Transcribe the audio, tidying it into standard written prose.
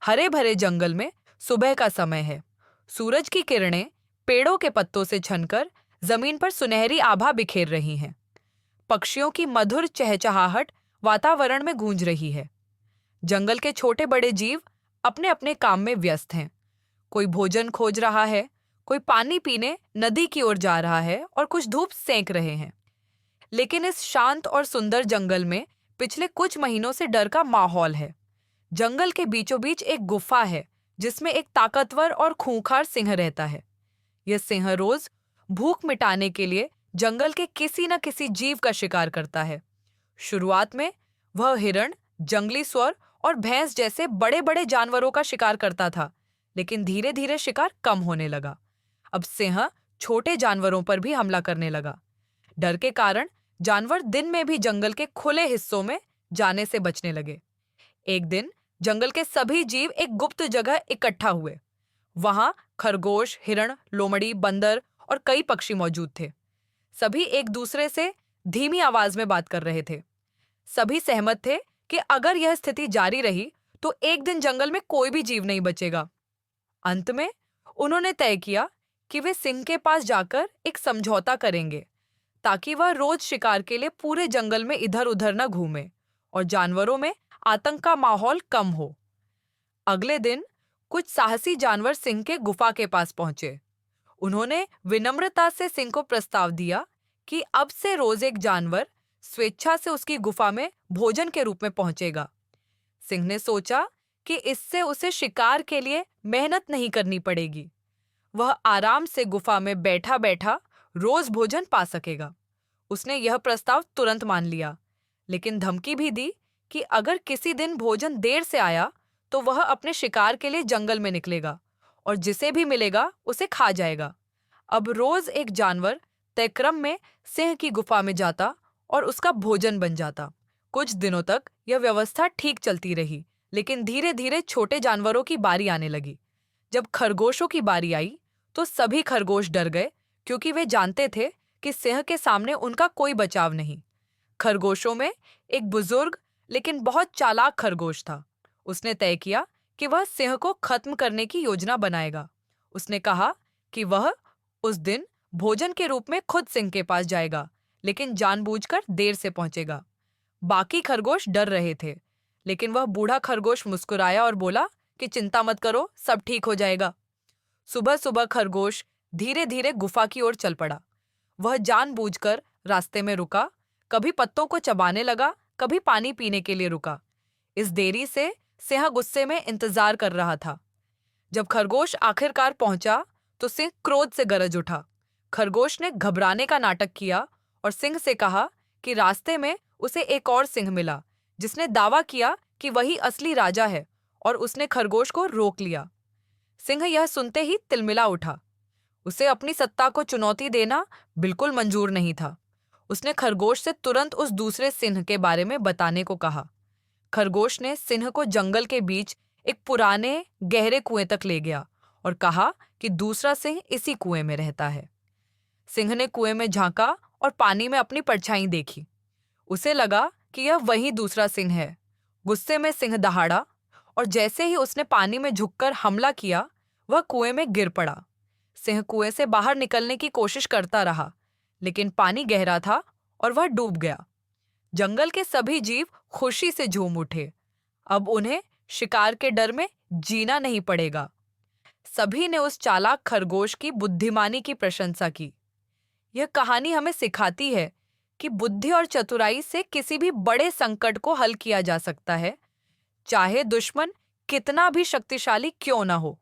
हरे भरे जंगल में सुबह का समय है। सूरज की किरणें पेड़ों के पत्तों से छनकर जमीन पर सुनहरी आभा बिखेर रही हैं। पक्षियों की मधुर चहचहाहट वातावरण में गूंज रही है। जंगल के छोटे बड़े जीव अपने अपने काम में व्यस्त हैं। कोई भोजन खोज रहा है, कोई पानी पीने नदी की ओर जा रहा है और कुछ धूप सेंक रहे हैं। लेकिन इस शांत और सुंदर जंगल में पिछले कुछ महीनों से डर का माहौल है। जंगल के बीचों बीच एक गुफा है जिसमें एक ताकतवर और खूंखार सिंह रहता है। यह सिंह रोज भूख मिटाने के लिए जंगल के किसी न किसी जीव का शिकार करता है। शुरुआत में वह हिरण, जंगली सुअर और भैंस जैसे बड़े बड़े जानवरों का शिकार करता था, लेकिन धीरे धीरे शिकार कम होने लगा। अब सिंह छोटे जानवरों पर भी हमला करने लगा। डर के कारण जानवर दिन में भी जंगल के खुले हिस्सों में जाने से बचने लगे। एक दिन जंगल के सभी जीव एक गुप्त जगह इकट्ठा हुए। वहां खरगोश, हिरण, लोमड़ी, बंदर और कई पक्षी मौजूद थे। सभी एक दूसरे से धीमी आवाज में बात कर रहे थे। सभी सहमत थे कि अगर यह स्थिति जारी रही तो एक दिन जंगल में कोई भी जीव नहीं बचेगा। अंत में उन्होंने तय किया कि वे सिंह के पास जाकर एक समझौता करेंगे ताकि वह रोज शिकार के लिए पूरे जंगल में इधर उधर न घूमे और जानवरों में आतंक का माहौल कम हो। अगले दिन कुछ साहसी जानवर सिंह के गुफा के पास पहुंचे। उन्होंने विनम्रता से सिंह को प्रस्ताव दिया कि अब से रोज एक जानवर स्वेच्छा से उसकी गुफा में भोजन के रूप में पहुंचेगा। सिंह ने सोचा कि इससे उसे शिकार के लिए मेहनत नहीं करनी पड़ेगी। वह आराम से गुफा में बैठा बैठा रोज भोजन पा सकेगा। उसने यह प्रस्ताव तुरंत मान लिया, लेकिन धमकी भी दी कि अगर किसी दिन भोजन देर से आया तो वह अपने शिकार के लिए जंगल में निकलेगा और जिसे भी मिलेगा उसे खा जाएगा। अब रोज एक जानवर तय क्रम में सिंह की गुफा में जाता और उसका भोजन बन जाता। कुछ दिनों तक यह व्यवस्था ठीक चलती रही, लेकिन धीरे धीरे छोटे जानवरों की बारी आने लगी। जब खरगोशों की बारी आई तो सभी खरगोश डर गए, क्योंकि वे जानते थे कि सिंह के सामने उनका कोई बचाव नहीं। खरगोशों में एक बुजुर्ग लेकिन बहुत चालाक खरगोश था। उसने तय किया कि वह सिंह को खत्म करने की योजना बनाएगा। उसने कहा कि वह उस दिन भोजन के रूप में खुद सिंह के पास जाएगा, लेकिन जानबूझकर देर से पहुंचेगा। बाकी खरगोश डर रहे थे, लेकिन वह बूढ़ा खरगोश मुस्कुराया और बोला कि चिंता मत करो, सब ठीक हो जाएगा। सुबह सुबह खरगोश धीरे धीरे गुफा की ओर चल पड़ा। वह जानबूझकर रास्ते में रुका, कभी पत्तों को चबाने लगा, कभी पानी पीने के लिए रुका। इस देरी से सिंह गुस्से में इंतजार कर रहा था। जब खरगोश आखिरकार पहुंचा तो सिंह क्रोध से गरज उठा। खरगोश ने घबराने का नाटक किया और सिंह से कहा कि रास्ते में उसे एक और सिंह मिला जिसने दावा किया कि वही असली राजा है, और उसने खरगोश को रोक लिया। सिंह यह सुनते ही तिलमिला उठा। उसे अपनी सत्ता को चुनौती देना बिल्कुल मंजूर नहीं था। उसने खरगोश से तुरंत उस दूसरे सिंह के बारे में बताने को कहा। खरगोश ने सिंह को जंगल के बीच एक पुराने गहरे कुएं तक ले गया और कहा कि दूसरा सिंह इसी कुएं में रहता है। सिंह ने कुएं में झांका और पानी में अपनी परछाई देखी। उसे लगा कि यह वही दूसरा सिंह है। गुस्से में सिंह दहाड़ा और जैसे ही उसने पानी में झुककर हमला किया, वह कुएं में गिर पड़ा। सिंह कुएं से बाहर निकलने की कोशिश करता रहा, लेकिन पानी गहरा था और वह डूब गया। जंगल के सभी जीव खुशी से झूम उठे। अब उन्हें शिकार के डर में जीना नहीं पड़ेगा। सभी ने उस चालाक खरगोश की बुद्धिमानी की प्रशंसा की। यह कहानी हमें सिखाती है कि बुद्धि और चतुराई से किसी भी बड़े संकट को हल किया जा सकता है, चाहे दुश्मन कितना भी शक्तिशाली क्यों न हो।